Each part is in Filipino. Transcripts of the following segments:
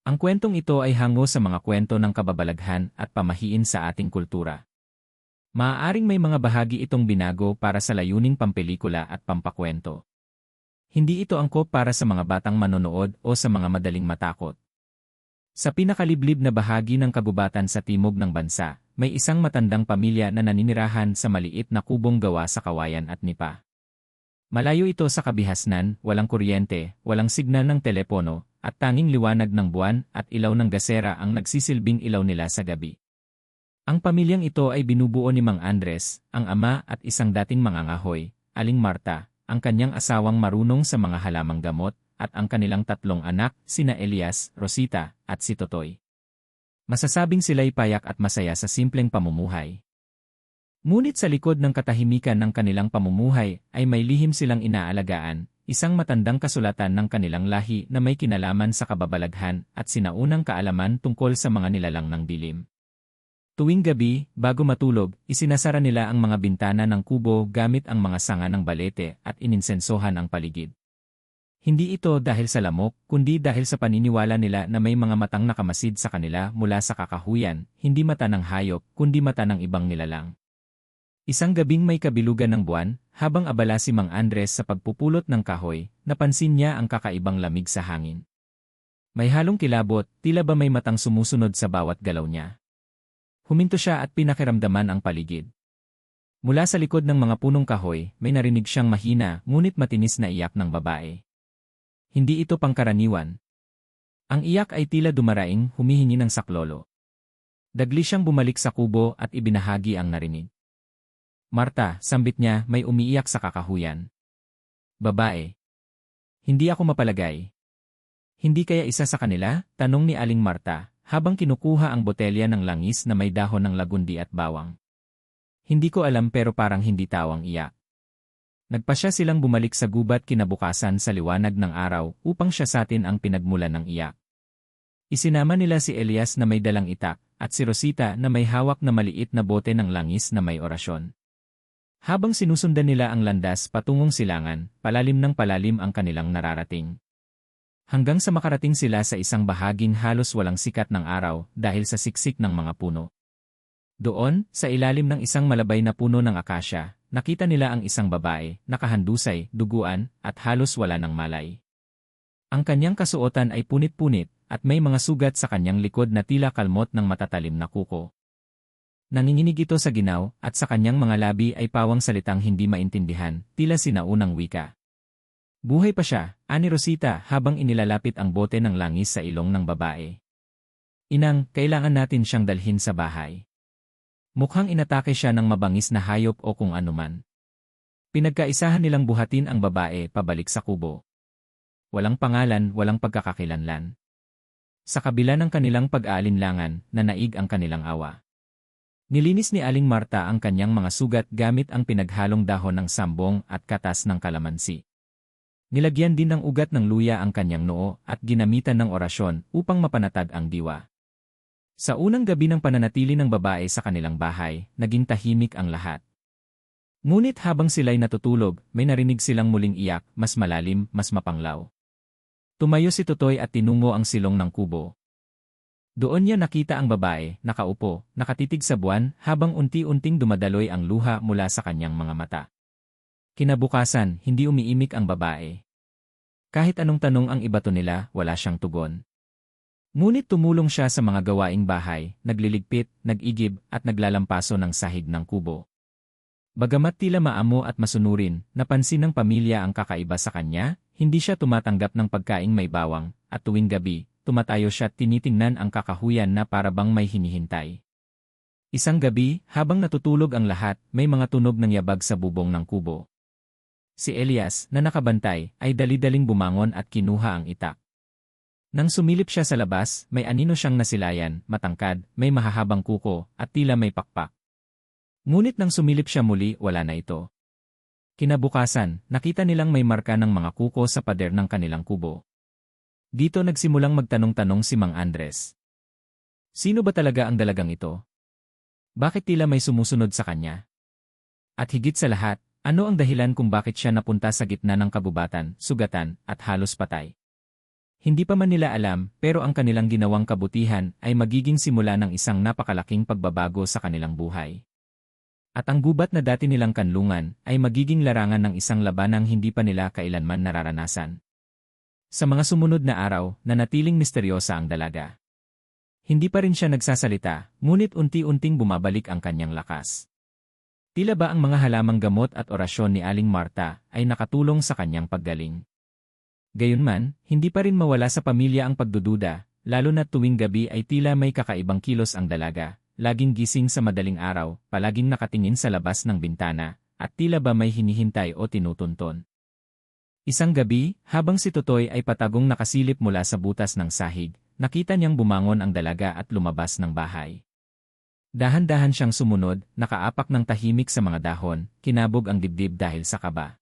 Ang kwentong ito ay hango sa mga kwento ng kababalaghan at pamahiin sa ating kultura. Maaaring may mga bahagi itong binago para sa layuning pampelikula at pampakwento. Hindi ito angkop para sa mga batang manonood o sa mga madaling matakot. Sa pinakaliblib na bahagi ng kagubatan sa timog ng bansa, may isang matandang pamilya na naninirahan sa maliit na kubong gawa sa kawayan at nipa. Malayo ito sa kabihasnan, walang kuryente, walang signal ng telepono, at tanging liwanag ng buwan at ilaw ng gasera ang nagsisilbing ilaw nila sa gabi. Ang pamilyang ito ay binubuo ni Mang Andres, ang ama at isang dating mangangahoy, Aling Marta, ang kanyang asawang marunong sa mga halamang gamot, at ang kanilang tatlong anak, sina Elias, Rosita, at si Totoy. Masasabing sila'y payak at masaya sa simpleng pamumuhay. Ngunit sa likod ng katahimikan ng kanilang pamumuhay ay may lihim silang inaalagaan, isang matandang kasulatan ng kanilang lahi na may kinalaman sa kababalaghan at sinaunang kaalaman tungkol sa mga nilalang ng dilim. Tuwing gabi, bago matulog, isinasara nila ang mga bintana ng kubo gamit ang mga sanga ng balete at ininsensohan ang paligid. Hindi ito dahil sa lamok, kundi dahil sa paniniwala nila na may mga matang nakamasid sa kanila mula sa kakahuyan, hindi mata ng hayop, kundi mata ng ibang nilalang. Isang gabing may kabilugan ng buwan, habang abala si Mang Andres sa pagpupulot ng kahoy, napansin niya ang kakaibang lamig sa hangin. May halong kilabot, tila ba may matang sumusunod sa bawat galaw niya. Huminto siya at pinakiramdaman ang paligid. Mula sa likod ng mga punong kahoy, may narinig siyang mahina ngunit matinis na iyak ng babae. Hindi ito pangkaraniwan. Ang iyak ay tila dumaraing, humihingi ng saklolo. Dagli siyang bumalik sa kubo at ibinahagi ang narinig. Marta, sambit niya, may umiiyak sa kakahuyan. Babae. Hindi ako mapalagay. Hindi kaya isa sa kanila? Tanong ni Aling Marta, habang kinukuha ang botelya ng langis na may dahon ng lagundi at bawang. Hindi ko alam pero parang hindi tawang iyak. Nagpasya silang bumalik sa gubat kinabukasan sa liwanag ng araw upang siyasatin ang pinagmulan ng iyak. Isinama nila si Elias na may dalang itak at si Rosita na may hawak na maliit na bote ng langis na may orasyon. Habang sinusundan nila ang landas patungong silangan, palalim ng palalim ang kanilang nararating. Hanggang sa makarating sila sa isang bahaging halos walang sikat ng araw dahil sa siksik ng mga puno. Doon, sa ilalim ng isang malabay na puno ng akasya, nakita nila ang isang babae, nakahandusay, duguan, at halos wala ng malay. Ang kanyang kasuotan ay punit-punit, at may mga sugat sa kanyang likod na tila kalmot ng matatalim na kuko. Nanginginig ito sa ginaw, at sa kanyang mga labi ay pawang salitang hindi maintindihan, tila sinaunang wika. Buhay pa siya, ani Rosita habang inilalapit ang bote ng langis sa ilong ng babae. Inang, kailangan natin siyang dalhin sa bahay. Mukhang inatake siya ng mabangis na hayop o kung anuman. Pinagkaisahan nilang buhatin ang babae pabalik sa kubo. Walang pangalan, walang pagkakakilanlan. Sa kabila ng kanilang pag-aalinlangan, nanaig ang kanilang awa. Nilinis ni Aling Marta ang kanyang mga sugat gamit ang pinaghalong dahon ng sambong at katas ng kalamansi. Nilagyan din ng ugat ng luya ang kanyang noo at ginamitan ng orasyon upang mapanatag ang diwa. Sa unang gabi ng pananatili ng babae sa kanilang bahay, naging tahimik ang lahat. Ngunit habang sila'y natutulog, may narinig silang muling iyak, mas malalim, mas mapanglaw. Tumayo si Totoy at tinungo ang silong ng kubo. Doon niya nakita ang babae, nakaupo, nakatitig sa buwan habang unti-unting dumadaloy ang luha mula sa kanyang mga mata. Kinabukasan, hindi umiimik ang babae. Kahit anong tanong ang ibato nila, wala siyang tugon. Ngunit tumulong siya sa mga gawaing bahay, nagliligpit, nag-igib, at naglalampaso ng sahig ng kubo. Bagamat tila maamo at masunurin, napansin ng pamilya ang kakaiba sa kanya, hindi siya tumatanggap ng pagkaing may bawang, at tuwing gabi, tumatayo siya at tinitingnan ang kakahuyan na para bang may hinihintay. Isang gabi, habang natutulog ang lahat, may mga tunog ng yabag sa bubong ng kubo. Si Elias, na nakabantay, ay dali-daling bumangon at kinuha ang itak. Nang sumilip siya sa labas, may anino siyang nasilayan, matangkad, may mahahabang kuko, at tila may pakpak. Ngunit nang sumilip siya muli, wala na ito. Kinabukasan, nakita nilang may marka ng mga kuko sa pader ng kanilang kubo. Dito nagsimulang magtanong-tanong si Mang Andres. Sino ba talaga ang dalagang ito? Bakit tila may sumusunod sa kanya? At higit sa lahat, ano ang dahilan kung bakit siya napunta sa gitna ng kabubatan, sugatan, at halos patay? Hindi pa man nila alam, pero ang kanilang ginawang kabutihan ay magiging simula ng isang napakalaking pagbabago sa kanilang buhay. At ang gubat na dati nilang kanlungan ay magiging larangan ng isang labanang hindi pa nila kailanman nararanasan. Sa mga sumunod na araw, nanatiling misteryosa ang dalaga. Hindi pa rin siya nagsasalita, ngunit unti-unting bumabalik ang kanyang lakas. Tila ba ang mga halamang gamot at orasyon ni Aling Marta ay nakatulong sa kanyang paggaling. Gayunman, hindi pa rin mawala sa pamilya ang pagdududa, lalo na tuwing gabi ay tila may kakaibang kilos ang dalaga, laging gising sa madaling araw, palaging nakatingin sa labas ng bintana, at tila ba may hinihintay o tinutunton. Isang gabi, habang si Totoy ay patagong nakasilip mula sa butas ng sahig, nakita niyang bumangon ang dalaga at lumabas ng bahay. Dahan-dahan siyang sumunod, nakaapak ng tahimik sa mga dahon, kinabog ang dibdib dahil sa kaba.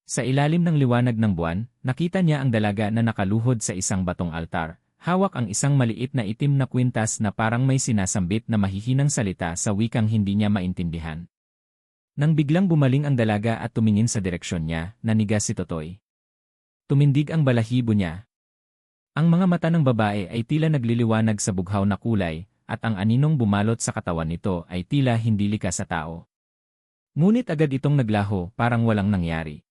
Sa ilalim ng liwanag ng buwan, nakita niya ang dalaga na nakaluhod sa isang batong altar, hawak ang isang maliit na itim na kwintas na parang may sinasambit na mahihinang salita sa wikang hindi niya maintindihan. Nang biglang bumaling ang dalaga at tumingin sa direksyon niya, nanigas si Totoy. Tumindig ang balahibo niya. Ang mga mata ng babae ay tila nagliliwanag sa bughaw na kulay, at ang aninong bumalot sa katawan nito ay tila hindi likas sa tao. Ngunit agad itong naglaho, parang walang nangyari.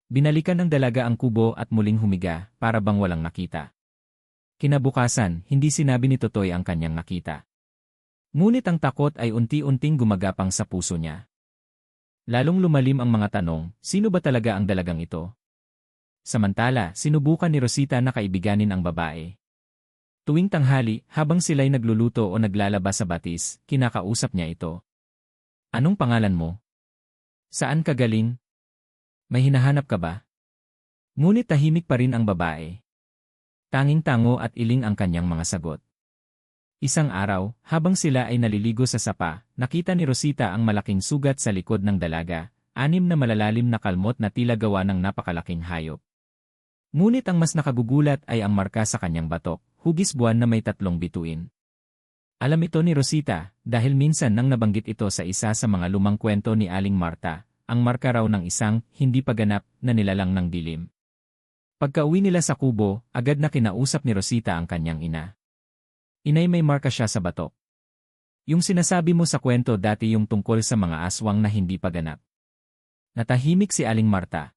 Binalikan ng dalaga ang kubo at muling humiga, para bang walang nakita. Kinabukasan, hindi sinabi ni Totoy ang kanyang nakita. Ngunit ang takot ay unti-unting gumagapang sa puso niya. Lalong lumalim ang mga tanong, sino ba talaga ang dalagang ito? Samantala, sinubukan ni Rosita na kaibiganin ang babae. Tuwing tanghali, habang sila'y nagluluto o naglalaba sa batis, kinakausap niya ito. Anong pangalan mo? Saan ka galing? May hinahanap ka ba? Ngunit tahimik pa rin ang babae. Tanging-tango at iling ang kanyang mga sagot. Isang araw, habang sila ay naliligo sa sapa, nakita ni Rosita ang malaking sugat sa likod ng dalaga, 6 na malalalim na kalmot na tila gawa ng napakalaking hayop. Ngunit ang mas nakagugulat ay ang marka sa kanyang batok, hugis buwan na may 3 bituin. Alam ito ni Rosita, dahil minsan nang nabanggit ito sa isa sa mga lumang kwento ni Aling Marta, ang marka raw ng isang hindi paganap na nilalang ng dilim. Pagka-uwi nila sa kubo, agad na kinausap ni Rosita ang kanyang ina. Inay, may marka siya sa batok. Yung sinasabi mo sa kwento dati yung tungkol sa mga aswang na hindi paganap. Natahimik si Aling Marta.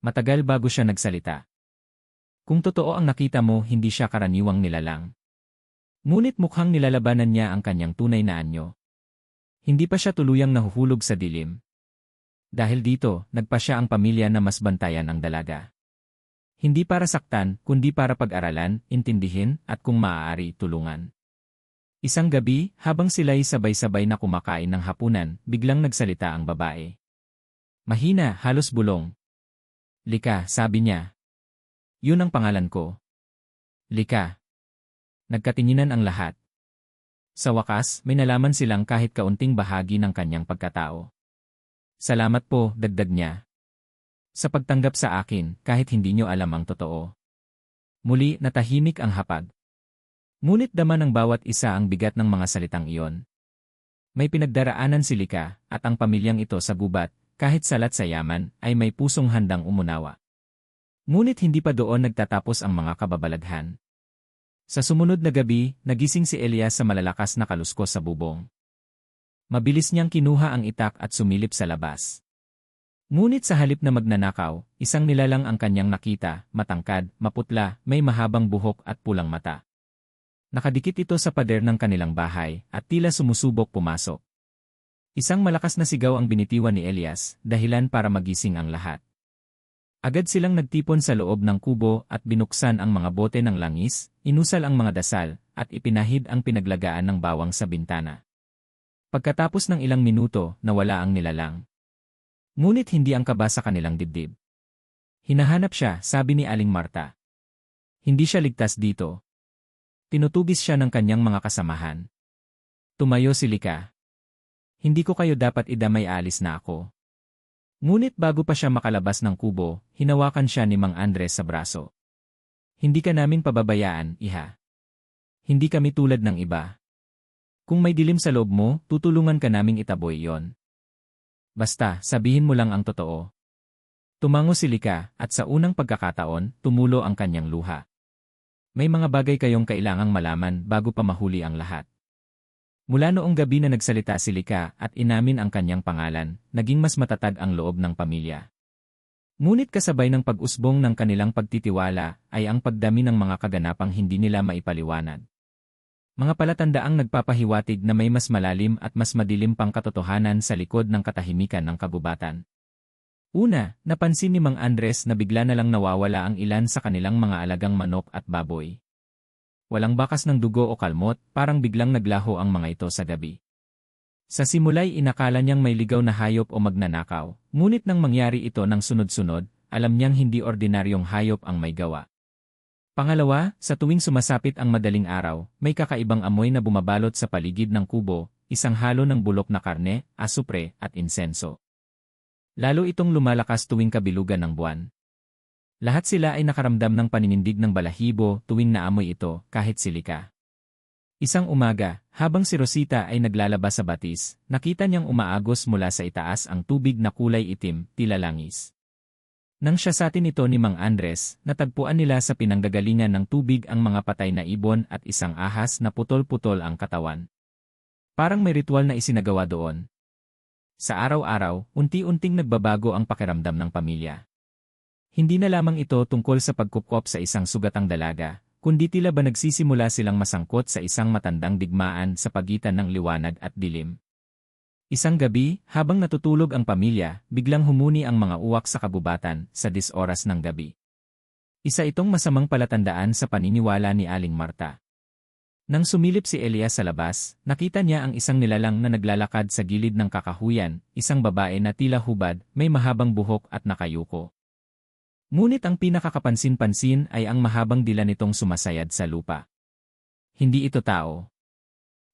Matagal bago siya nagsalita. Kung totoo ang nakita mo, hindi siya karaniwang nilalang. Ngunit mukhang nilalabanan niya ang kanyang tunay na anyo. Hindi pa siya tuluyang nahuhulog sa dilim. Dahil dito, nagpa siya ang pamilya na mas bantayan ang dalaga. Hindi para saktan, kundi para pag-aralan, intindihin, at kung maaari, tulungan. Isang gabi, habang sila'y sabay-sabay na kumakain ng hapunan, biglang nagsalita ang babae. Mahina, halos bulong. Lika, sabi niya. Yun ang pangalan ko. Lika. Nagkatinginan ang lahat. Sa wakas, may nalaman silang kahit kaunting bahagi ng kanyang pagkatao. Salamat po, dagdag niya. Sa pagtanggap sa akin, kahit hindi nyo alam ang totoo. Muli, natahimik ang hapag. Ngunit dama ng bawat isa ang bigat ng mga salitang iyon. May pinagdaraanan si Lika, at ang pamilyang ito sa gubat, kahit salat sa yaman, ay may pusong handang umunawa. Ngunit hindi pa doon nagtatapos ang mga kababalaghan. Sa sumunod na gabi, nagising si Elias sa malalakas na kaluskos sa bubong. Mabilis niyang kinuha ang itak at sumilip sa labas. Ngunit sa halip na magnanakaw, isang nilalang ang kanyang nakita, matangkad, maputla, may mahabang buhok at pulang mata. Nakadikit ito sa pader ng kanilang bahay, at tila sumusubok pumasok. Isang malakas na sigaw ang binitiwan ni Elias, dahilan para magising ang lahat. Agad silang nagtipon sa loob ng kubo at binuksan ang mga bote ng langis, inusal ang mga dasal, at ipinahid ang pinaglagaan ng bawang sa bintana. Pagkatapos ng ilang minuto, nawala ang nilalang. Ngunit hindi ang kaba sa kanilang dibdib. Hinahanap siya, sabi ni Aling Marta. Hindi siya ligtas dito. Tinutugis siya ng kanyang mga kasamahan. Tumayo si Lika. Hindi ko kayo dapat idamay, alis na ako. Ngunit bago pa siya makalabas ng kubo, hinawakan siya ni Mang Andres sa braso. Hindi ka namin pababayaan, iha. Hindi kami tulad ng iba. Kung may dilim sa loob mo, tutulungan ka naming itaboy yon. Basta, sabihin mo lang ang totoo. Tumango si Lika at sa unang pagkakataon, tumulo ang kanyang luha. May mga bagay kayong kailangang malaman bago pa mahuli ang lahat. Mula noong gabi na nagsalita si Lika at inamin ang kanyang pangalan, naging mas matatag ang loob ng pamilya. Ngunit kasabay ng pag-usbong ng kanilang pagtitiwala ay ang pagdami ng mga kaganapang hindi nila maipaliwanag. Mga palatandaang nagpapahiwatig na may mas malalim at mas madilim pang katotohanan sa likod ng katahimikan ng kabubatan. Una, napansin ni Mang Andres na bigla na lang nawawala ang ilan sa kanilang mga alagang manok at baboy. Walang bakas ng dugo o kalmot, parang biglang naglaho ang mga ito sa gabi. Sa simula'y inakala niyang may ligaw na hayop o magnanakaw, ngunit nang mangyari ito ng sunod-sunod, alam niyang hindi ordinaryong hayop ang may gawa. Pangalawa, sa tuwing sumasapit ang madaling araw, may kakaibang amoy na bumabalot sa paligid ng kubo, isang halo ng bulok na karne, asupre, at insenso. Lalo itong lumalakas tuwing kabilugan ng buwan. Lahat sila ay nakaramdam ng paninindig ng balahibo tuwing naamoy ito, kahit si Lika. Isang umaga, habang si Rosita ay naglalaba sa batis, nakita niyang umaagos mula sa itaas ang tubig na kulay itim, tila langis. Nang siyasatin ito ni Mang Andres, natagpuan nila sa pinanggagalingan ng tubig ang mga patay na ibon at isang ahas na putol-putol ang katawan. Parang may ritual na isinagawa doon. Sa araw-araw, unti-unting nagbabago ang pakiramdam ng pamilya. Hindi na lamang ito tungkol sa pagkupkop sa isang sugatang dalaga, kundi tila ba nagsisimula silang masangkot sa isang matandang digmaan sa pagitan ng liwanag at dilim. Isang gabi, habang natutulog ang pamilya, biglang humuni ang mga uwak sa kabubatan sa 10 oras ng gabi. Isa itong masamang palatandaan sa paniniwala ni Aling Marta. Nang sumilip si Elias sa labas, nakita niya ang isang nilalang na naglalakad sa gilid ng kakahuyan, isang babae na tila hubad, may mahabang buhok at nakayuko. Ngunit ang pinakakapansin-pansin ay ang mahabang dila nitong sumasayad sa lupa. Hindi ito tao.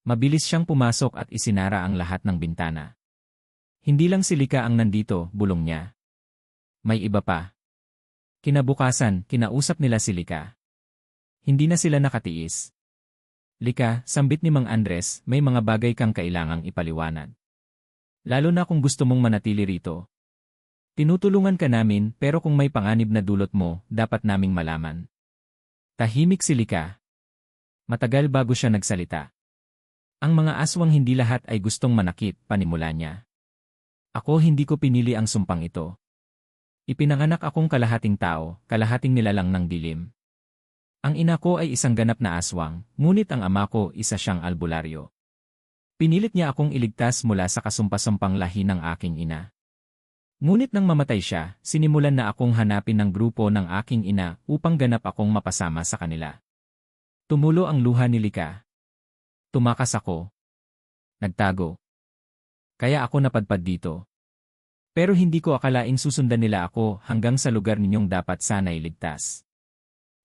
Mabilis siyang pumasok at isinara ang lahat ng bintana. Hindi lang si Lika ang nandito, bulong niya. May iba pa. Kinabukasan, kinausap nila si Lika. Hindi na sila nakatiis. Lika, sambit ni Mang Andres, may mga bagay kang kailangang ipaliwanag. Lalo na kung gusto mong manatili rito. Tinutulungan ka namin pero kung may panganib na dulot mo, dapat naming malaman. Tahimik si Lika. Matagal bago siya nagsalita. Ang mga aswang hindi lahat ay gustong manakit, panimula niya. Ako hindi ko pinili ang sumpang ito. Ipinanganak akong kalahating tao, kalahating nilalang ng dilim. Ang ina ko ay isang ganap na aswang, ngunit ang ama ko isa siyang albularyo. Pinilit niya akong iligtas mula sa kasumpasampang lahi ng aking ina. Ngunit nang mamatay siya, sinimulan na akong hanapin ng grupo ng aking ina upang ganap akong mapasama sa kanila. Tumulo ang luha ni Lika. Tumakas ako. Nagtago. Kaya ako napadpad dito. Pero hindi ko akalaing susundan nila ako hanggang sa lugar ninyong dapat sana'y ligtas.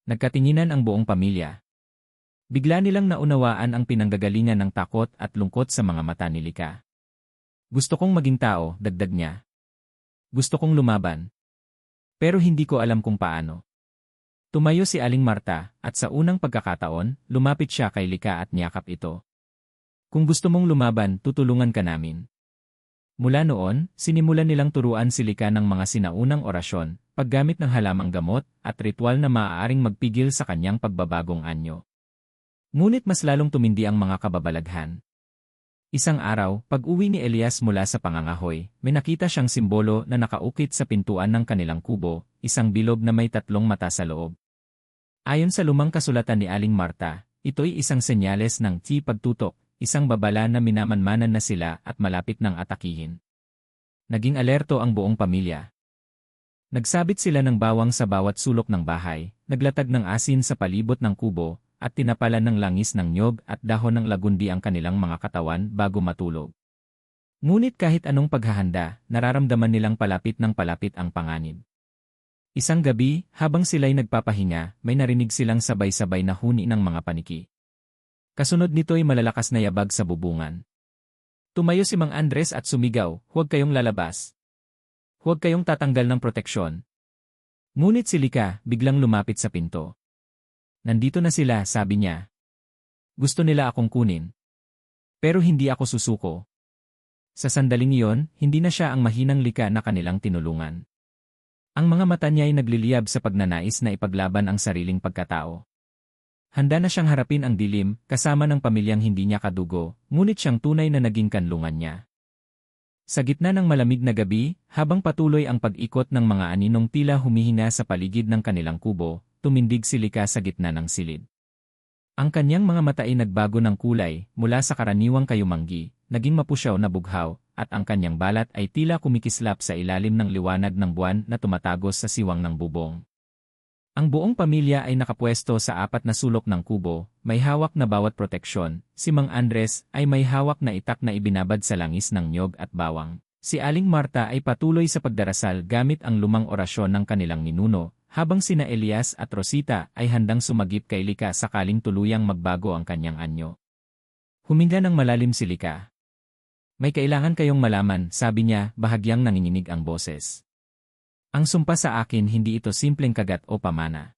Nagkatinginan ang buong pamilya. Bigla nilang naunawaan ang pinanggagalingan ng takot at lungkot sa mga mata ni Lika. Gusto kong maging tao, dagdag niya. Gusto kong lumaban. Pero hindi ko alam kung paano. Tumayo si Aling Marta, at sa unang pagkakataon, lumapit siya kay Lika at niyakap ito. Kung gusto mong lumaban, tutulungan ka namin. Mula noon, sinimulan nilang turuan si Lika ng mga sinaunang orasyon, paggamit ng halamang gamot, at ritual na maaaring magpigil sa kanyang pagbabagong anyo. Ngunit mas lalong tumindi ang mga kababalaghan. Isang araw, pag-uwi ni Elias mula sa pangangahoy, may nakita siyang simbolo na nakaukit sa pintuan ng kanilang kubo, isang bilog na may 3 mata sa loob. Ayon sa lumang kasulatan ni Aling Marta, ito'y isang senyales ng pagtutok, isang babala na minamanmanan na sila at malapit ng atakihin. Naging alerto ang buong pamilya. Nagsabit sila ng bawang sa bawat sulok ng bahay, naglatag ng asin sa palibot ng kubo, at tinapalan ng langis ng nyog at dahon ng lagundi ang kanilang mga katawan bago matulog. Ngunit kahit anong paghahanda, nararamdaman nilang palapit ng palapit ang panganib. Isang gabi, habang sila'y nagpapahinga, may narinig silang sabay-sabay na huni ng mga paniki. Kasunod nito'y malalakas na yabag sa bubungan. Tumayo si Mang Andres at sumigaw, "Huwag kayong lalabas. Huwag kayong tatanggal ng proteksyon." Ngunit si Lika biglang lumapit sa pinto. Nandito na sila, sabi niya. Gusto nila akong kunin. Pero hindi ako susuko. Sa sandaling iyon, hindi na siya ang mahinang Lika na kanilang tinulungan. Ang mga mata niya ay nagliliyab sa pagnanais na ipaglaban ang sariling pagkatao. Handa na siyang harapin ang dilim, kasama ng pamilyang hindi niya kadugo, ngunit siyang tunay na naging kanlungan niya. Sa gitna ng malamig na gabi, habang patuloy ang pag-ikot ng mga aninong tila humihina sa paligid ng kanilang kubo, tumindig si Lika sa gitna ng silid. Ang kanyang mga mata ay nagbago ng kulay, mula sa karaniwang kayumanggi, naging mapusyaw na bughaw, at ang kanyang balat ay tila kumikislap sa ilalim ng liwanag ng buwan na tumatagos sa siwang ng bubong. Ang buong pamilya ay nakapwesto sa 4 na sulok ng kubo, may hawak na bawat proteksyon. Si Mang Andres ay may hawak na itak na ibinabad sa langis ng niyog at bawang. Si Aling Marta ay patuloy sa pagdarasal gamit ang lumang orasyon ng kanilang ninuno, habang sina Elias at Rosita ay handang sumagip kay Lika sakaling tuluyang magbago ang kanyang anyo. Huminga ng malalim si Lika. May kailangan kayong malaman, sabi niya, bahagyang nanginginig ang boses. Ang sumpa sa akin hindi ito simpleng kagat o pamana.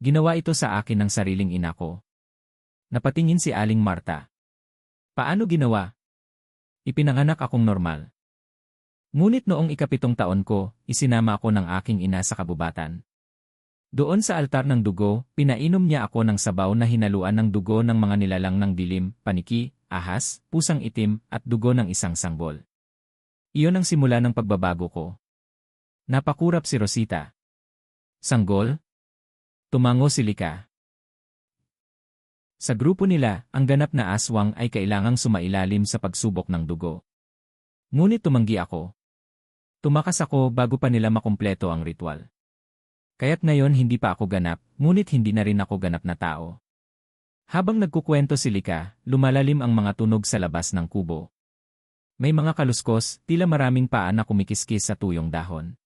Ginawa ito sa akin ng sariling ina ko. Napatingin si Aling Marta. Paano ginawa? Ipinanganak akong normal. Ngunit noong 7 taon ko, isinama ako ng aking ina sa kabubatan. Doon sa altar ng dugo, pinainom niya ako ng sabaw na hinaluan ng dugo ng mga nilalang ng dilim, paniki, ahas, pusang itim, at dugo ng isang sanggol. Iyon ang simula ng pagbabago ko. Napakurap si Rosita. Sanggol? Tumango si Lika. Sa grupo nila, ang ganap na aswang ay kailangang sumailalim sa pagsubok ng dugo. Ngunit tumanggi ako. Tumakas ako bago pa nila makumpleto ang ritual. Kaya't ngayon hindi pa ako ganap, ngunit hindi na rin ako ganap na tao. Habang nagkukwento si Lika, lumalalim ang mga tunog sa labas ng kubo. May mga kaluskos, tila maraming paa na kumikiskis sa tuyong dahon.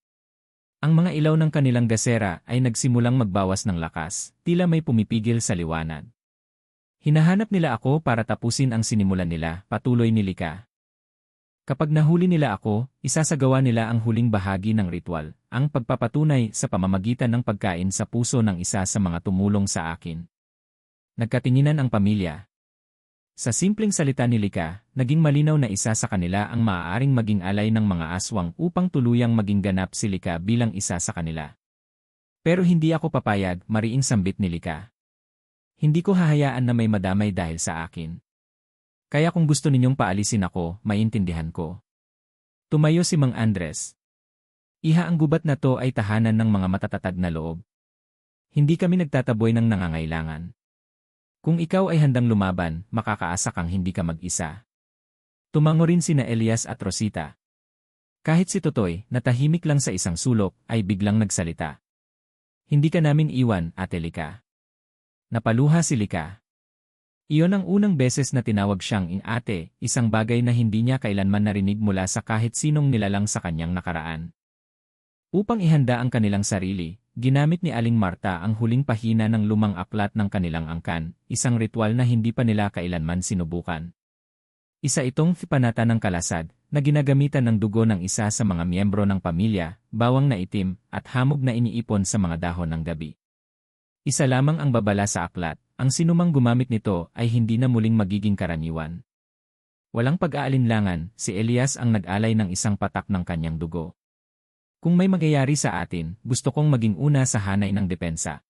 Ang mga ilaw ng kanilang gasera ay nagsimulang magbawas ng lakas, tila may pumipigil sa liwanag. Hinahanap nila ako para tapusin ang sinimulan nila, patuloy ni Lika. Kapag nahuli nila ako, isasagawa nila ang huling bahagi ng ritual, ang pagpapatunay sa pamamagitan ng pagkain sa puso ng isa sa mga tumulong sa akin. Nagkatinginan ang pamilya. Sa simpleng salita ni Lika, naging malinaw na isa sa kanila ang maaaring maging alay ng mga aswang upang tuluyang maging ganap si Lika bilang isa sa kanila. Pero hindi ako papayag, mariing sambit ni Lika. Hindi ko hahayaan na may madamay dahil sa akin. Kaya kung gusto ninyong paalisin ako, maintindihan ko. Tumayo si Mang Andres. Iha, ang gubat na to ay tahanan ng mga matatatag na loob. Hindi kami nagtataboy ng nangangailangan. Kung ikaw ay handang lumaban, makakaasa kang hindi ka mag-isa. Tumango rin sina Elias at Rosita. Kahit si Totoy, na tahimik lang sa isang sulok, ay biglang nagsalita. Hindi ka namin iwan, Ate Lika. Napaluha si Lika. Iyon ang unang beses na tinawag siyang ate, isang bagay na hindi niya kailanman narinig mula sa kahit sinong nilalang sa kanyang nakaraan. Upang ihanda ang kanilang sarili, ginamit ni Aling Marta ang huling pahina ng lumang aklat ng kanilang angkan, isang ritual na hindi pa nila kailanman sinubukan. Isa itong panata ng kalasad, na ginagamitan ng dugo ng isa sa mga miyembro ng pamilya, bawang na itim, at hamog na iniipon sa mga dahon ng gabi. Isa lamang ang babala sa aklat, ang sinumang gumamit nito ay hindi na muling magiging karaniwan. Walang pag-aalinlangan, si Elias ang nag-alay ng isang patak ng kanyang dugo. Kung may magyayari sa atin, gusto kong maging una sa hanay ng depensa.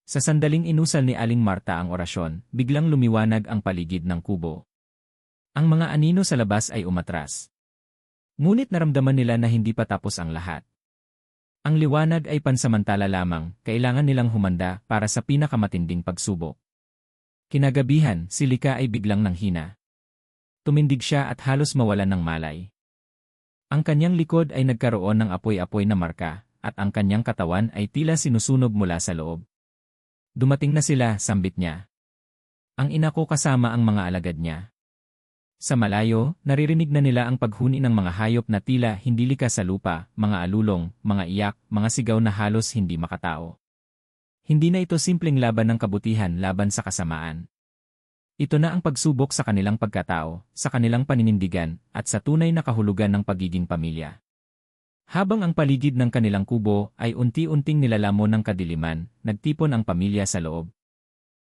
Sa sandaling inusal ni Aling Marta ang orasyon, biglang lumiwanag ang paligid ng kubo. Ang mga anino sa labas ay umatras. Ngunit naramdaman nila na hindi pa tapos ang lahat. Ang liwanag ay pansamantala lamang, kailangan nilang humanda para sa pinakamatinding pagsubok. Kinagabihan, si Lika ay biglang nanghina. Tumindig siya at halos mawalan ng malay. Ang kanyang likod ay nagkaroon ng apoy-apoy na marka, at ang kanyang katawan ay tila sinusunog mula sa loob. Dumating na sila, sambit niya. Ang ina ko kasama ang mga alagad niya. Sa malayo, naririnig na nila ang paghuni ng mga hayop na tila hindi likas sa lupa, mga alulong, mga iyak, mga sigaw na halos hindi makatao. Hindi na ito simpleng laban ng kabutihan laban sa kasamaan. Ito na ang pagsubok sa kanilang pagkatao, sa kanilang paninindigan, at sa tunay na kahulugan ng pagiging pamilya. Habang ang paligid ng kanilang kubo ay unti-unting nilalamon ng kadiliman, nagtipon ang pamilya sa loob.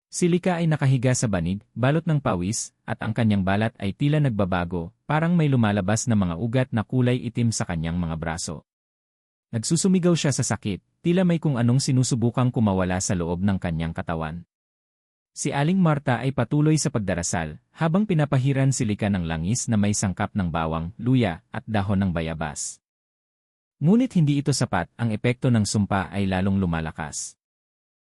Si Lika ay nakahiga sa banig, balot ng pawis, at ang kanyang balat ay tila nagbabago, parang may lumalabas na mga ugat na kulay itim sa kanyang mga braso. Nagsusumigaw siya sa sakit, tila may kung anong sinusubukang kumawala sa loob ng kanyang katawan. Si Aling Marta ay patuloy sa pagdarasal, habang pinapahiran si Lika ng langis na may sangkap ng bawang, luya, at dahon ng bayabas. Ngunit hindi ito sapat, ang epekto ng sumpa ay lalong lumalakas.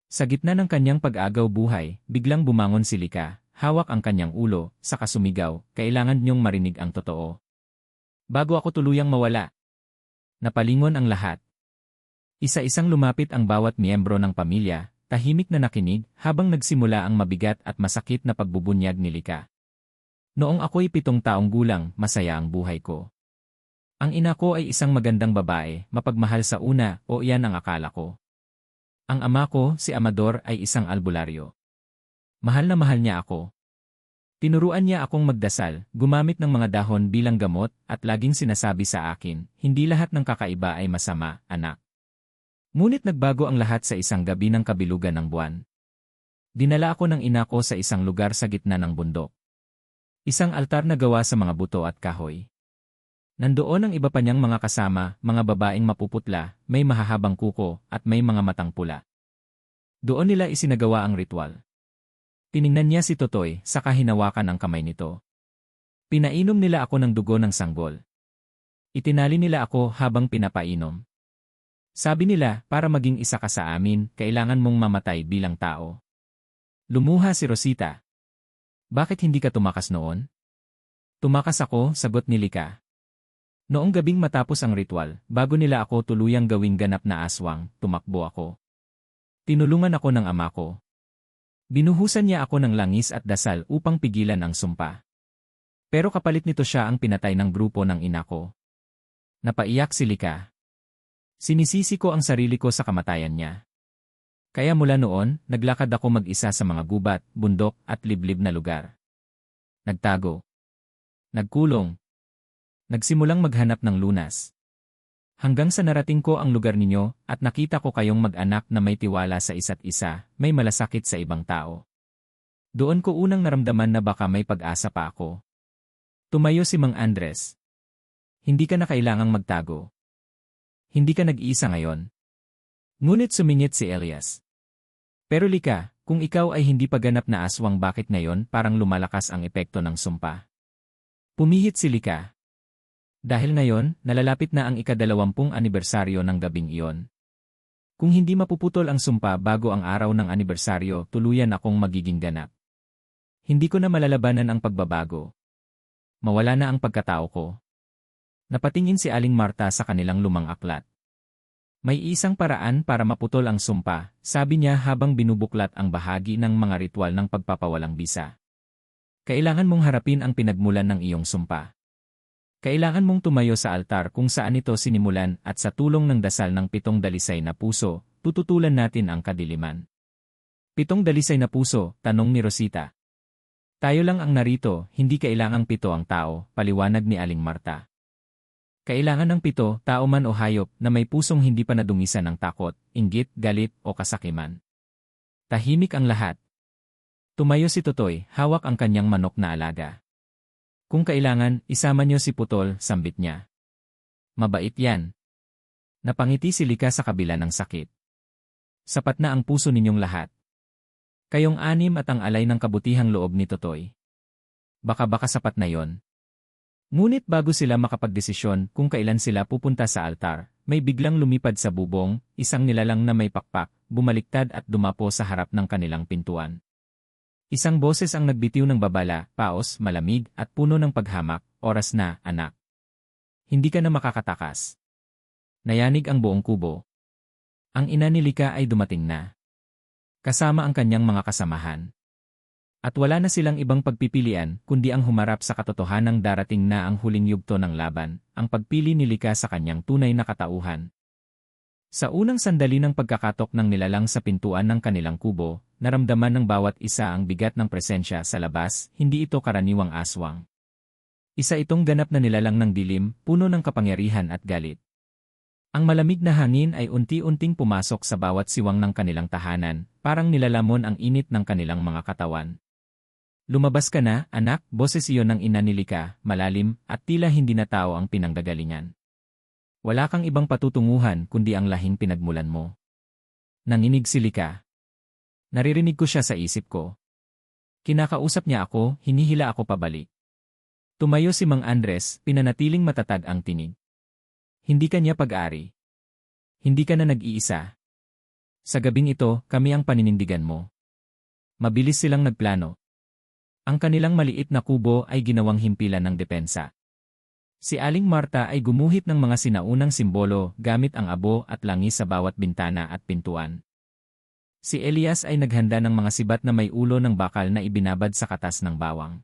Sa gitna ng kanyang pag-agaw buhay, biglang bumangon si Lika, hawak ang kanyang ulo, saka sumigaw, "Kailangan niyong marinig ang totoo. Bago ako tuluyang mawala." Napalingon ang lahat. Isa-isang lumapit ang bawat miyembro ng pamilya, tahimik na nakinig, habang nagsimula ang mabigat at masakit na pagbubunyag ni Lika. "Noong ako'y 7 taong gulang, masaya ang buhay ko. Ang ina ko ay isang magandang babae, mapagmahal sa una, o iyan ang akala ko. Ang ama ko, si Amador, ay isang albularyo. Mahal na mahal niya ako. Tinuruan niya akong magdasal, gumamit ng mga dahon bilang gamot, at laging sinasabi sa akin, hindi lahat ng kakaiba ay masama, anak." Ngunit nagbago ang lahat sa isang gabi ng kabilugan ng buwan. Dinala ako ng ina ko sa isang lugar sa gitna ng bundok. Isang altar na gawa sa mga buto at kahoy. Nandoon ang iba pa niyang mga kasama, mga babaeng mapuputla, may mahahabang kuko, at may mga matang pula. Doon nila isinagawa ang ritual. Tiningnan niya si Totoy, saka hinawakan ang kamay nito. Pinainom nila ako ng dugo ng sanggol. Itinali nila ako habang pinapainom. Sabi nila, para maging isa ka sa amin, kailangan mong mamatay bilang tao. Lumuha si Rosita. "Bakit hindi ka tumakas noon?" "Tumakas ako," sagot ni Lika. "Noong gabing matapos ang ritual, bago nila ako tuluyang gawing ganap na aswang, tumakbo ako. Tinulungan ako ng ama ko. Binuhusan niya ako ng langis at dasal upang pigilan ang sumpa. Pero kapalit nito siya ang pinatay ng grupo ng ina ko." Napaiyak si Lika. "Sinisisi ko ang sarili ko sa kamatayan niya. Kaya mula noon, naglakad ako mag-isa sa mga gubat, bundok, at liblib na lugar. Nagtago. Nagkulong. Nagsimulang maghanap ng lunas. Hanggang sa narating ko ang lugar ninyo, at nakita ko kayong mag-anak na may tiwala sa isa't isa, may malasakit sa ibang tao. Doon ko unang naramdaman na baka may pag-asa pa ako." Tumayo si Mang Andres. "Hindi ka na kailangang magtago. Hindi ka nag-iisa ngayon." Ngunit sumingit si Elias. "Pero Lika, kung ikaw ay hindi pa ganap na aswang, bakit ngayon parang lumalakas ang epekto ng sumpa?" Pumihit si Lika. "Dahil ngayon, nalalapit na ang ika-20 anibersaryo ng gabing iyon. Kung hindi mapuputol ang sumpa bago ang araw ng anibersaryo, tuluyan akong magiging ganap. Hindi ko na malalabanan ang pagbabago. Mawala na ang pagkatao ko." Napatingin si Aling Marta sa kanilang lumang aklat. "May isang paraan para maputol ang sumpa," sabi niya habang binubuklat ang bahagi ng mga ritual ng pagpapawalang bisa. "Kailangan mong harapin ang pinagmulan ng iyong sumpa. Kailangan mong tumayo sa altar kung saan ito sinimulan at sa tulong ng dasal ng 7 dalisay na puso, tututulan natin ang kadiliman." "7 dalisay na puso?" tanong ni Rosita. "Tayo lang ang narito, hindi kailangang 7 ang tao," paliwanag ni Aling Marta. "Kailangan ng 7, tao man o hayop, na may pusong hindi pa nadungisan ng takot, inggit, galit, o kasakiman." Tahimik ang lahat. Tumayo si Totoy, hawak ang kanyang manok na alaga. "Kung kailangan, isama niyo si Putol," sambit niya. "Mabait yan." Napangiti si Lika sa kabila ng sakit. "Sapat na ang puso ninyong lahat. Kayong 6 at ang alay ng kabutihang loob ni Totoy. Baka sapat na yon." Ngunit bago sila makapagdesisyon kung kailan sila pupunta sa altar, may biglang lumipad sa bubong, isang nilalang na may pakpak, bumaliktad at dumapo sa harap ng kanilang pintuan. Isang boses ang nagbitiw ng babala, paos, malamig, at puno ng paghamak, "Oras na, anak. Hindi ka na makakatakas." Nayanig ang buong kubo. Ang ina ni Lika ay dumating na. Kasama ang kanyang mga kasamahan. At wala na silang ibang pagpipilian kundi ang humarap sa katotohanang darating na ang huling yugto ng laban, ang pagpili ni Lika sa kanyang tunay na katauhan. Sa unang sandali ng pagkakatok ng nilalang sa pintuan ng kanilang kubo, naramdaman ng bawat isa ang bigat ng presensya sa labas, hindi ito karaniwang aswang. Isa itong ganap na nilalang ng dilim, puno ng kapangyarihan at galit. Ang malamig na hangin ay unti-unting pumasok sa bawat siwang ng kanilang tahanan, parang nilalamon ang init ng kanilang mga katawan. "Lumabas ka na, anak," boses iyon ng ina ni Lika, malalim, at tila hindi na tao ang pinanggagalingan. Wala kang ibang patutunguhan kundi ang lahing pinagmulan mo. Nanginig si Lika. Naririnig ko siya sa isip ko. Kinakausap niya ako, hinihila ako pabalik. Tumayo si Mang Andres, pinanatiling matatag ang tinig. Hindi ka niya pag-ari. Hindi ka na nag-iisa. Sa gabing ito, kami ang paninindigan mo. Mabilis silang nagplano. Ang kanilang maliit na kubo ay ginawang himpilan ng depensa. Si Aling Marta ay gumuhit ng mga sinaunang simbolo gamit ang abo at langis sa bawat bintana at pintuan. Si Elias ay naghanda ng mga sibat na may ulo ng bakal na ibinabad sa katas ng bawang.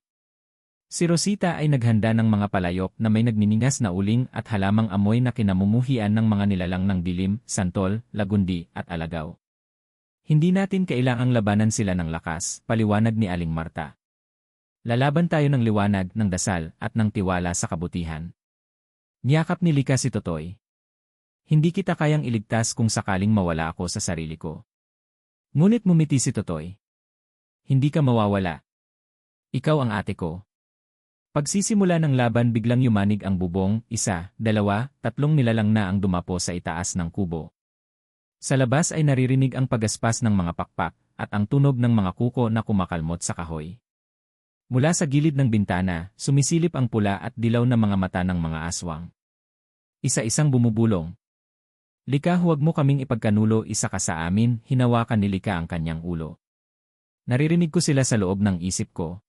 Si Rosita ay naghanda ng mga palayok na may nagniningas na uling at halamang amoy na kinamumuhian ng mga nilalang ng dilim, santol, lagundi at alagaw. Hindi natin kailangang labanan sila ng lakas, paliwanag ni Aling Marta. Lalaban tayo ng liwanag, ng dasal, at ng tiwala sa kabutihan. Niyakap ni Lika si Totoy. Hindi kita kayang iligtas kung sakaling mawala ako sa sarili ko. Ngunit mumiti si Totoy. Hindi ka mawawala. Ikaw ang ate ko. Pagsisimula ng laban biglang yumanig ang bubong, 1, 2, 3 nilalang na ang dumapo sa itaas ng kubo. Sa labas ay naririnig ang pagaspas ng mga pakpak at ang tunog ng mga kuko na kumakalmot sa kahoy. Mula sa gilid ng bintana, sumisilip ang pula at dilaw na mga mata ng mga aswang. Isa-isang bumubulong. Lika, huwag mo kaming ipagkanulo, isa ka sa amin, hinawakan ni Lika ang kanyang ulo. Naririnig ko sila sa loob ng isip ko.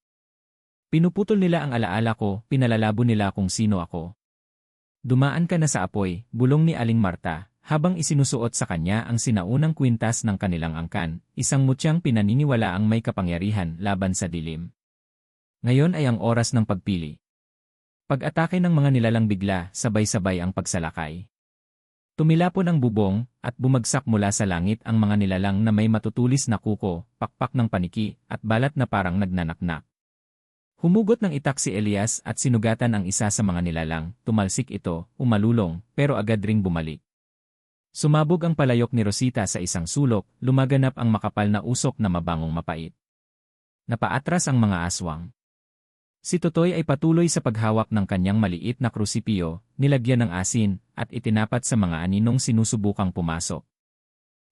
Pinuputol nila ang alaala ko, pinalalabo nila kung sino ako. Dumaan ka na sa apoy, bulong ni Aling Marta, habang isinusuot sa kanya ang sinaunang kwintas ng kanilang angkan, isang mutyang pinaniniwala ang may kapangyarihan laban sa dilim. Ngayon ay ang oras ng pagpili. Pag-atake ng mga nilalang bigla, sabay-sabay ang pagsalakay. Tumilapon ang bubong, at bumagsak mula sa langit ang mga nilalang na may matutulis na kuko, pakpak ng paniki, at balat na parang nagnanaknak. Humugot ng itak si Elias at sinugatan ang isa sa mga nilalang, tumalsik ito, umalulong, pero agad ring bumalik. Sumabog ang palayok ni Rosita sa isang sulok, lumaganap ang makapal na usok na mabangong mapait. Napaatras ang mga aswang. Si Totoy ay patuloy sa paghawak ng kanyang maliit na krusipyo, nilagyan ng asin, at itinapat sa mga aninong sinusubukang pumasok.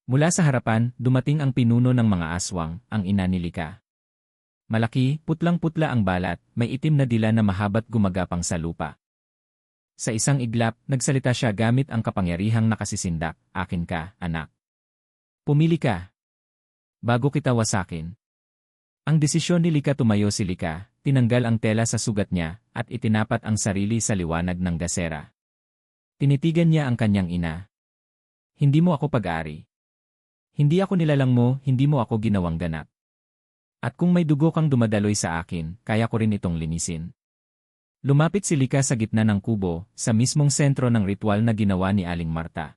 Mula sa harapan, dumating ang pinuno ng mga aswang, ang ina ni Lika. Malaki, putlang-putla ang balat, may itim na dila na mahabat gumagapang sa lupa. Sa isang iglap, nagsalita siya gamit ang kapangyarihang nakasisindak, "Akin ka, anak. Pumili ka. Bago kita wasakin." Ang desisyon ni Lika, tumayo si Lika, tinanggal ang tela sa sugat niya, at itinapat ang sarili sa liwanag ng gasera. Tinitigan niya ang kanyang ina. "Hindi mo ako pag-ari. Hindi ako nilalang mo, hindi mo ako ginawang ganap. At kung may dugo kang dumadaloy sa akin, kaya ko rin itong linisin." Lumapit si Lika sa gitna ng kubo, sa mismong sentro ng ritual na ginawa ni Aling Marta.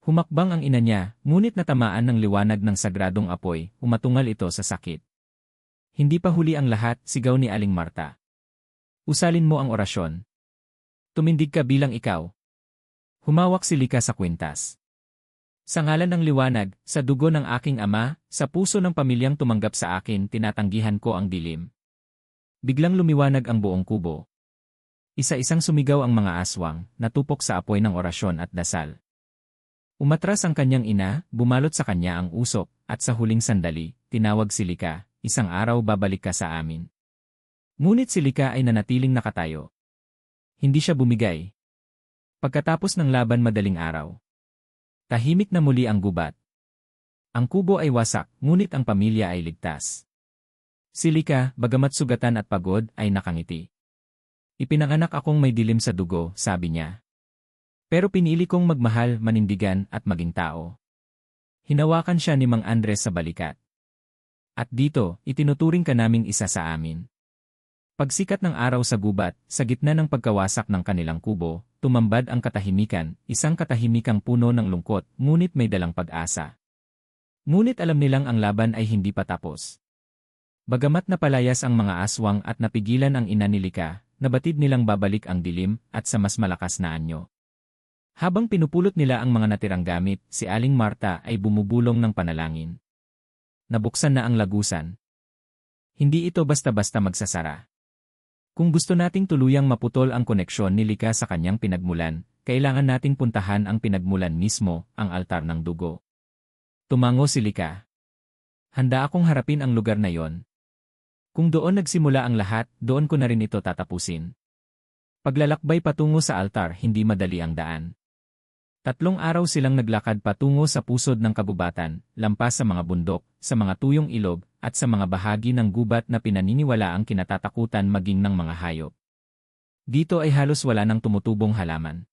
Humakbang ang ina niya, ngunit natamaan ng liwanag ng sagradong apoy, umatungal ito sa sakit. "Hindi pa huli ang lahat," sigaw ni Aling Marta. "Usalin mo ang orasyon. Tumindig ka bilang ikaw." Humawak si Lika sa kwintas. "Sa ngalan ng liwanag, sa dugo ng aking ama, sa puso ng pamilyang tumanggap sa akin, tinatanggihan ko ang dilim." Biglang lumiwanag ang buong kubo. Isa-isang sumigaw ang mga aswang, natupok sa apoy ng orasyon at dasal. Umatras ang kanyang ina, bumalot sa kanya ang usok, at sa huling sandali, tinawag si Lika, "Isang araw babalik ka sa amin." Ngunit si Lika ay nanatiling nakatayo. Hindi siya bumigay. Pagkatapos ng laban madaling araw, tahimik na muli ang gubat. Ang kubo ay wasak, ngunit ang pamilya ay ligtas. Si Lika, bagamat sugatan at pagod, ay nakangiti. "Ipinanganak akong may dilim sa dugo," sabi niya. "Pero pinili kong magmahal, manindigan, at maging tao." Hinawakan siya ni Mang Andres sa balikat. "At dito, itinuturing ka naming isa sa amin." Pagsikat ng araw sa gubat, sa gitna ng pagkawasak ng kanilang kubo, tumambad ang katahimikan, isang katahimikang puno ng lungkot, ngunit may dalang pag-asa. Ngunit alam nilang ang laban ay hindi pa tapos. Bagamat napalayas ang mga aswang at napigilan ang ina ni Lika, nabatid nilang babalik ang dilim at sa mas malakas na anyo. Habang pinupulot nila ang mga natirang gamit, si Aling Marta ay bumubulong ng panalangin. Nabuksan na ang lagusan. Hindi ito basta-basta magsasara. Kung gusto nating tuluyang maputol ang koneksyon ni Lika sa kanyang pinagmulan, kailangan nating puntahan ang pinagmulan mismo, ang altar ng dugo. Tumango si Lika. Handa akong harapin ang lugar na yon. Kung doon nagsimula ang lahat, doon ko na rin ito tatapusin. Paglalakbay patungo sa altar, hindi madali ang daan. 3 araw silang naglakad patungo sa pusod ng kagubatan, lampas sa mga bundok, sa mga tuyong ilog, at sa mga bahagi ng gubat na pinaniniwala ang kinatatakutan maging ng mga hayop. Dito ay halos wala ng tumutubong halaman.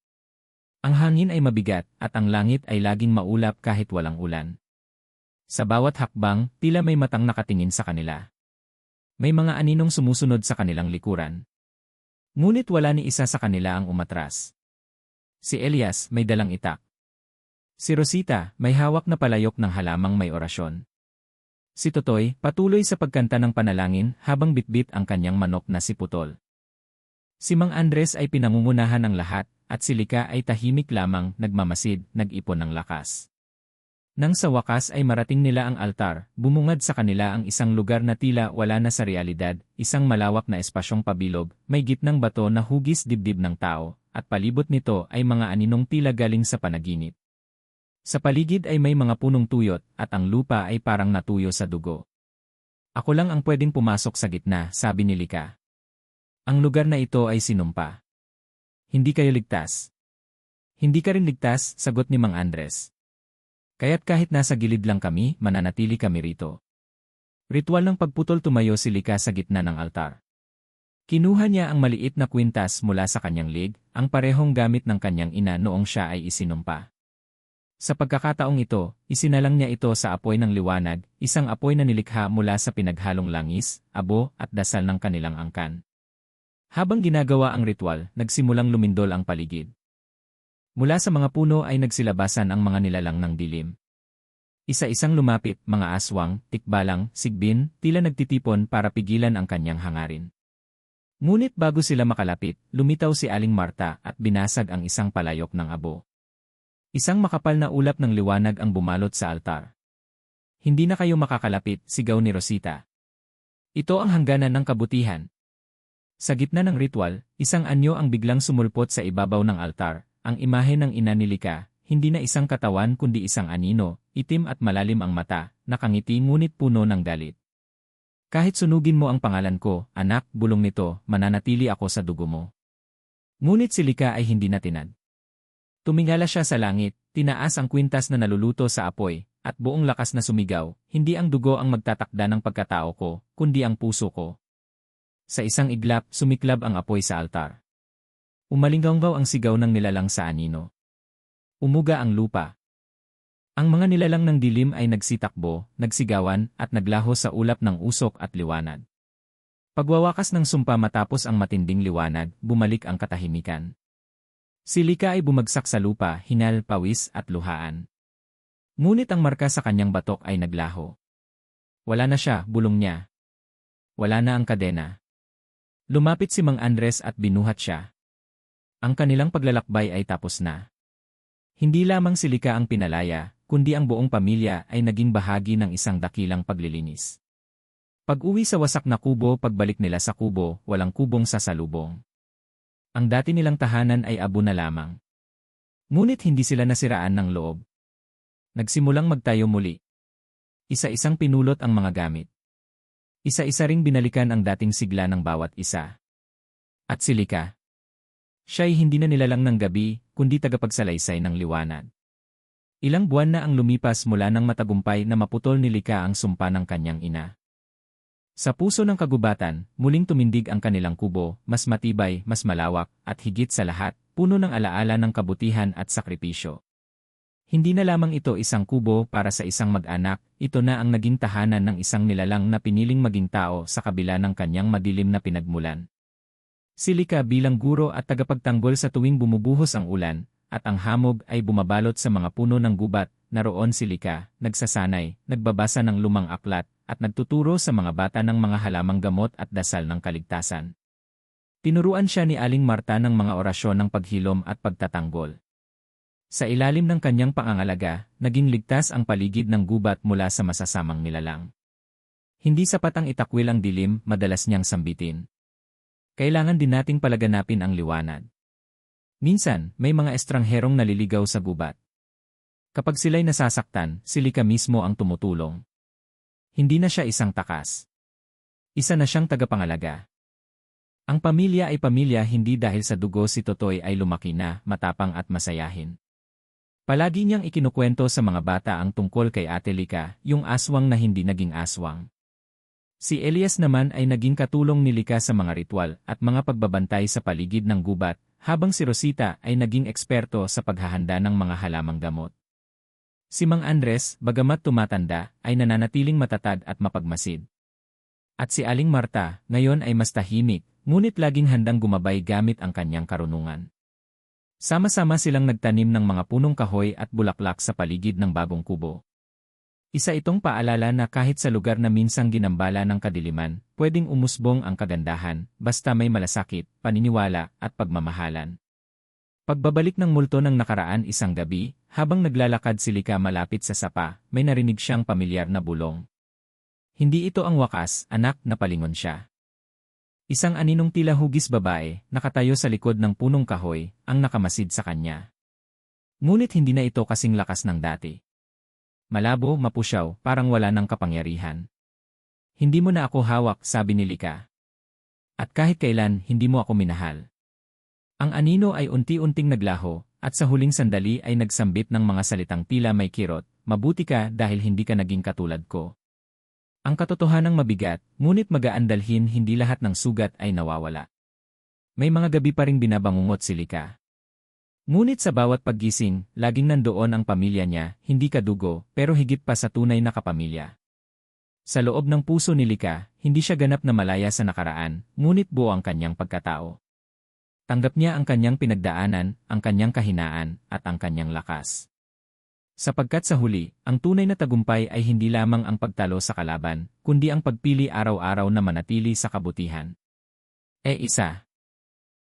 Ang hangin ay mabigat at ang langit ay laging maulap kahit walang ulan. Sa bawat hakbang, tila may matang nakatingin sa kanila. May mga aninong sumusunod sa kanilang likuran. Ngunit wala ni isa sa kanila ang umatras. Si Elias may dalang itak. Si Rosita may hawak na palayok ng halamang may orasyon. Si Totoy patuloy sa pagkanta ng panalangin habang bitbit ang kanyang manok na si Putol. Si Mang Andres ay pinangungunahan ng lahat at si Lika ay tahimik lamang nagmamasid, nag-ipon ng lakas. Nang sa wakas ay marating nila ang altar, bumungad sa kanila ang isang lugar na tila wala na sa realidad, isang malawak na espasyong pabilog, may gitnang bato na hugis dibdib ng tao, at palibot nito ay mga aninong tila galing sa panaginip. Sa paligid ay may mga punong tuyot, at ang lupa ay parang natuyo sa dugo. Ako lang ang pwedeng pumasok sa gitna, sabi ni Lika. Ang lugar na ito ay sinumpa. Hindi kayo ligtas. Hindi ka rin ligtas, sagot ni Mang Andres. Kaya't kahit nasa gilid lang kami, mananatili kami rito. Ritual ng pagputol, tumayo si Lika sa gitna ng altar. Kinuha niya ang maliit na kwintas mula sa kanyang lig, ang parehong gamit ng kanyang ina noong siya ay isinumpa. Sa pagkakataong ito, isinalang niya ito sa apoy ng liwanag, isang apoy na nilikha mula sa pinaghalong langis, abo at dasal ng kanilang angkan. Habang ginagawa ang ritual, nagsimulang lumindol ang paligid. Mula sa mga puno ay nagsilabasan ang mga nilalang ng dilim. Isa-isang lumapit, mga aswang, tikbalang, sigbin, tila nagtitipon para pigilan ang kanyang hangarin. Ngunit bago sila makalapit, lumitaw si Aling Marta at binasag ang isang palayok ng abo. Isang makapal na ulap ng liwanag ang bumalot sa altar. Hindi na kayo makakalapit, sigaw ni Rosita. Ito ang hangganan ng kabutihan. Sa gitna ng ritual, isang anyo ang biglang sumulpot sa ibabaw ng altar, ang imahe ng ina ni Lika, hindi na isang katawan kundi isang anino, itim at malalim ang mata, nakangiti ngunit puno ng galit. Kahit sunugin mo ang pangalan ko, anak, bulong nito, mananatili ako sa dugo mo. Ngunit si Lika ay hindi natinag. Tumingala siya sa langit, tinaas ang kwintas na naluluto sa apoy, at buong lakas na sumigaw, hindi ang dugo ang magtatakda ng pagkatao ko, kundi ang puso ko. Sa isang iglap, sumiklab ang apoy sa altar. Umalinggaw ang sigaw ng nilalang sa anino. Umuga ang lupa. Ang mga nilalang ng dilim ay nagsitakbo, nagsigawan, at naglaho sa ulap ng usok at liwanag. Pagwawakas ng sumpa matapos ang matinding liwanag, bumalik ang katahimikan. Si Lika ay bumagsak sa lupa, hingal, pawis, at luhaan. Ngunit ang marka sa kanyang batok ay naglaho. Wala na siya, bulong niya. Wala na ang kadena. Lumapit si Mang Andres at binuhat siya. Ang kanilang paglalakbay ay tapos na. Hindi lamang si Lika ang pinalaya, kundi ang buong pamilya ay naging bahagi ng isang dakilang paglilinis. Pag-uwi sa wasak na kubo, pagbalik nila sa kubo, walang kubong sasalubong. Ang dati nilang tahanan ay abo na lamang. Ngunit hindi sila nasiraan ng loob. Nagsimulang magtayo muli. Isa-isang pinulot ang mga gamit. Isa-isa ring binalikan ang dating sigla ng bawat isa. At si Lika, siya'y hindi na nilalang ng gabi, kundi tagapagsalaysay ng liwanag. Ilang buwan na ang lumipas mula nang matagumpay na maputol ni Lika ang sumpa ng kanyang ina. Sa puso ng kagubatan, muling tumindig ang kanilang kubo, mas matibay, mas malawak, at higit sa lahat, puno ng alaala ng kabutihan at sakripisyo. Hindi na lamang ito isang kubo para sa isang mag-anak, ito na ang naging tahanan ng isang nilalang na piniling maging tao sa kabila ng kanyang madilim na pinagmulan. Si Lika bilang guro at tagapagtanggol sa tuwing bumubuhos ang ulan, at ang hamog ay bumabalot sa mga puno ng gubat, naroon si Lika, nagsasanay, nagbabasa ng lumang aklat, at nagtuturo sa mga bata ng mga halamang gamot at dasal ng kaligtasan. Tinuruan siya ni Aling Marta ng mga orasyon ng paghilom at pagtatanggol. Sa ilalim ng kanyang pangangalaga, naging ligtas ang paligid ng gubat mula sa masasamang nilalang. Hindi sapat ang itakwil ang dilim, madalas niyang sambitin. Kailangan din nating palaganapin ang liwanag. Minsan, may mga estrangherong naliligaw sa gubat. Kapag sila'y nasasaktan, si Lika mismo ang tumutulong. Hindi na siya isang takas. Isa na siyang tagapangalaga. Ang pamilya ay pamilya hindi dahil sa dugo. Si Totoy ay lumaki na, matapang at masayahin. Palagi niyang ikinukwento sa mga bata ang tungkol kay Ate Lika, yung aswang na hindi naging aswang. Si Elias naman ay naging katulong ni Lika sa mga ritual at mga pagbabantay sa paligid ng gubat, habang si Rosita ay naging eksperto sa paghahanda ng mga halamang gamot. Si Mang Andres, bagamat tumatanda, ay nananatiling matatag at mapagmasid. At si Aling Marta, ngayon ay mas tahimik, ngunit laging handang gumabay gamit ang kanyang karunungan. Sama-sama silang nagtanim ng mga punong kahoy at bulaklak sa paligid ng bagong kubo. Isa itong paalala na kahit sa lugar na minsang ginambala ng kadiliman, pwedeng umusbong ang kagandahan, basta may malasakit, paniniwala, at pagmamahalan. Pagbabalik ng multo ng nakaraan isang gabi, habang naglalakad si Lika malapit sa sapa, may narinig siyang pamilyar na bulong. Hindi ito ang wakas, anak, napalingon siya. Isang aninong tila hugis babae, nakatayo sa likod ng punong kahoy, ang nakamasid sa kanya. Ngunit hindi na ito kasing lakas ng dati. Malabo, mapusyaw, parang wala ng kapangyarihan. Hindi mo na ako hawak, sabi ni Lika. At kahit kailan, hindi mo ako minahal. Ang anino ay unti-unting naglaho, at sa huling sandali ay nagsambit ng mga salitang tila may kirot, mabuti ka dahil hindi ka naging katulad ko. Ang katotohanang mabigat, ngunit magaan dalhin hindi lahat ng sugat ay nawawala. May mga gabi pa ring binabangungot si Lika. Ngunit sa bawat paggising, laging nandoon ang pamilya niya, hindi kadugo, pero higit pa sa tunay na kapamilya. Sa loob ng puso ni Lika, hindi siya ganap na malaya sa nakaraan, ngunit buo ang kanyang pagkatao. Tanggap niya ang kanyang pinagdaanan, ang kanyang kahinaan, at ang kanyang lakas. Sapagkat sa huli, ang tunay na tagumpay ay hindi lamang ang pagtalo sa kalaban, kundi ang pagpili araw-araw na manatili sa kabutihan. Isa.